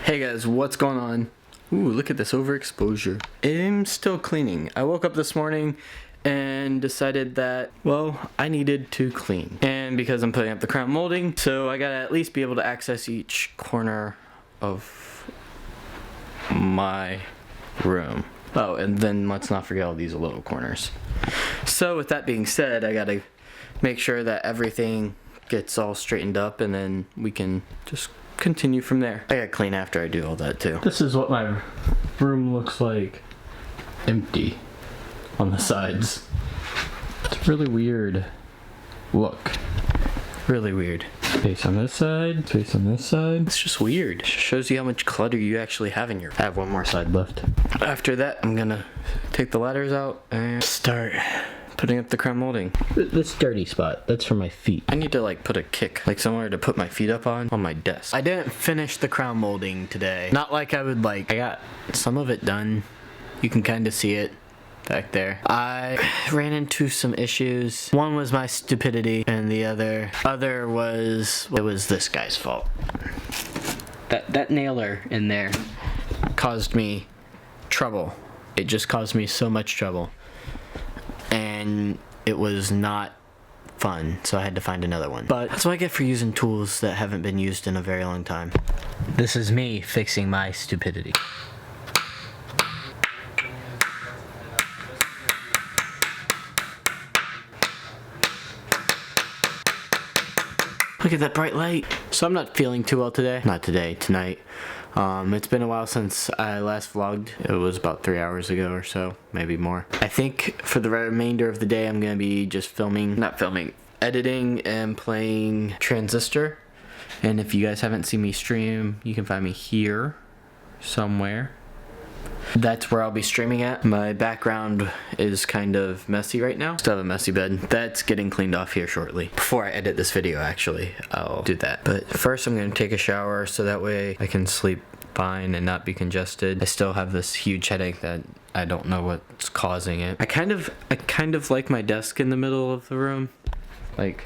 Hey guys, what's going on? Ooh, look at this overexposure. I'm still cleaning. I woke up this morning and decided that, well, I needed to clean. And because I'm putting up the crown molding, so I gotta at least be able to access each corner of my room. Oh, and then let's not forget all these little corners. So with that being said, I gotta make sure that everything gets all straightened up and then we can just continue from there. I gotta clean after I do all that too. This is what my room looks like. Empty on the sides. It's really weird look. Really weird. Space on this side, space on this side. It's just weird. It shows you how much clutter you actually have in your... I have one more side left. After that, I'm gonna take the ladders out and start putting up the crown molding. This dirty spot, that's for my feet. I need to like put a kick, like somewhere to put my feet up on my desk. I didn't finish the crown molding today. Not like I would like. I got some of it done. You can kind of see it back there. I ran into some issues. One was my stupidity and the other was, it was this guy's fault. That nailer in there caused me trouble. It just caused me so much trouble. And it was not fun, so I had to find another one. But that's what I get for using tools that haven't been used in a very long time. This is me fixing my stupidity. Look at that bright light. So I'm not feeling too well today. Not today, tonight. It's been a while since I last vlogged. It was about 3 hours ago or so, maybe more. I think for the remainder of the day I'm gonna be just editing and playing Transistor. And if you guys haven't seen me stream, you can find me here somewhere. That's where I'll be streaming at. My background is kind of messy right now. Still have a messy bed. That's getting cleaned off here shortly. Before I edit this video, actually, I'll do that. But first I'm gonna take a shower so that way I can sleep fine and not be congested. I still have this huge headache that I don't know what's causing it. I kind of like my desk in the middle of the room. Like,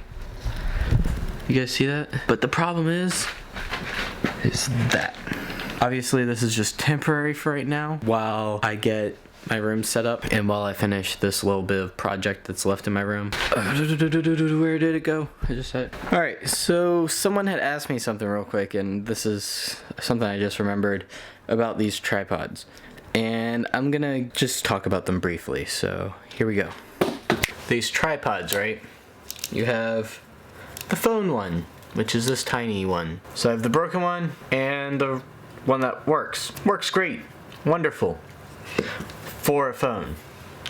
you guys see that? But the problem is that. Obviously, this is just temporary for right now while I get my room set up and while I finish this little bit of project that's left in my room. Where did it go? I just said. Alright, so someone had asked me something real quick, and this is something I just remembered about these tripods. And I'm gonna just talk about them briefly, so here we go. These tripods, right? You have the phone one, which is this tiny one. So I have the broken one and the one that works great, wonderful for a phone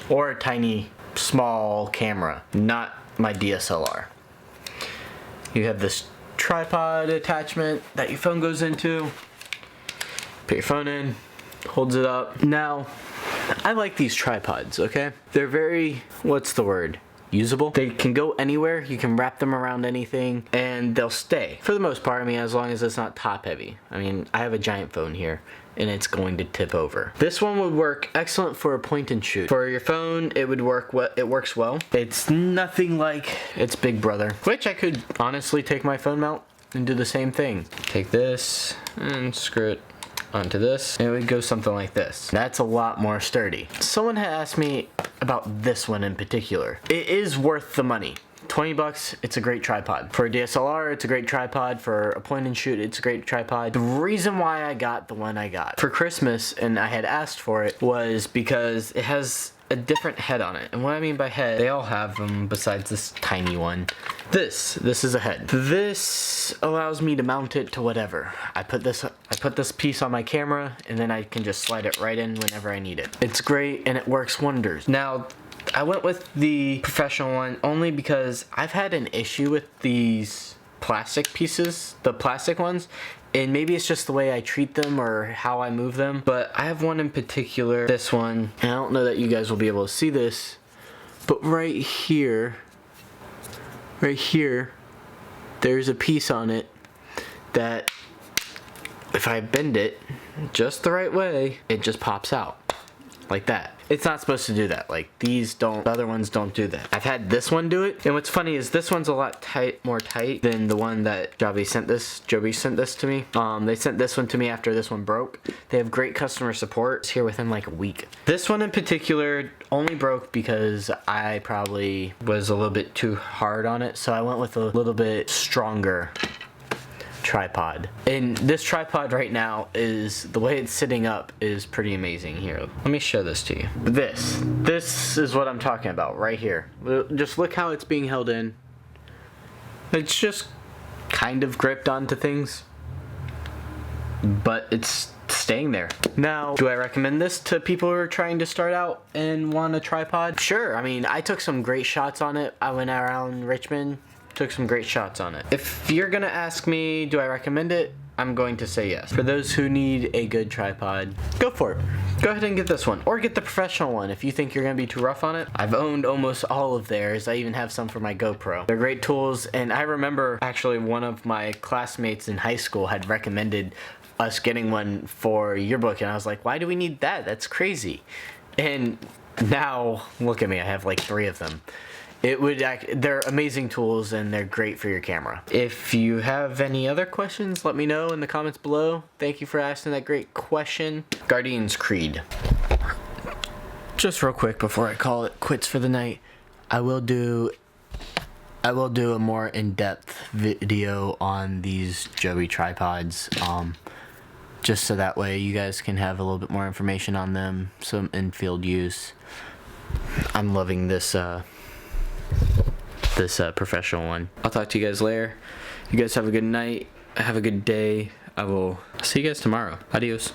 or a tiny small camera, not my DSLR. You have this tripod attachment that your phone goes into. Put your phone in, holds it up. Now, I like these tripods, okay? They're very, what's the word? Usable. They can go anywhere, you can wrap them around anything, and they'll stay. For the most part, I mean, as long as it's not top heavy. I mean, I have a giant phone here, and it's going to tip over. This one would work excellent for a point and shoot. For your phone, it would work, it works well. It's nothing like its big brother, which I could honestly take my phone mount and do the same thing. Take this and screw it onto this, and it would go something like this. That's a lot more sturdy. Someone had asked me about this one in particular. It is worth the money. 20 bucks, it's a great tripod. For a DSLR, it's a great tripod. For a point and shoot, it's a great tripod. The reason why I got the one I got for Christmas, and I had asked for it, was because it has a different head on it. And what I mean by head, they all have them besides this tiny one. This is a head. This allows me to mount it to whatever. I put this piece on my camera and then I can just slide it right in whenever I need it. It's great and it works wonders. Now, I went with the professional one only because I've had an issue with these plastic pieces, the plastic ones, and maybe it's just the way I treat them or how I move them, but I have one in particular, this one, and I don't know that you guys will be able to see this, but right here, there's a piece on it that if I bend it just the right way, it just pops out. like that. It's not supposed to do that. Like these don't, the other ones don't do that. I've had this one do it, and what's funny is this one's a lot more tight than the one that Joby sent this to me. They sent this one to me after this one broke. They have great customer support. It's here within like a week. This one in particular only broke because I probably was a little bit too hard on it, so I went with a little bit stronger tripod. And this tripod right now, is the way it's sitting up is pretty amazing. Here, let me show this to you. This is what I'm talking about right here. Just look how it's being held in. It's just kind of gripped onto things, but it's staying there. Now, do I recommend this to people who are trying to start out and want a tripod? Sure. I mean, I took some great shots on it. I went around Richmond, took some great shots on it. If you're gonna ask me, do I recommend it? I'm going to say yes. For those who need a good tripod, go for it. Go ahead and get this one, or get the professional one if you think you're gonna be too rough on it. I've owned almost all of theirs. I even have some for my GoPro. They're great tools, and I remember actually one of my classmates in high school had recommended us getting one for yearbook, and I was like, why do we need that? That's crazy. And now, look at me, I have like 3 of them. They're amazing tools, and they're great for your camera. If you have any other questions, let me know in the comments below. Thank you for asking that great question. Guardian's Creed. Just real quick before I call it quits for the night, I will do a more in-depth video on these Joby tripods, just so that way you guys can have a little bit more information on them, some in-field use. I'm loving this professional one. I'll talk to you guys later. You guys have a good night. Have a good day. I will see you guys tomorrow. Adios.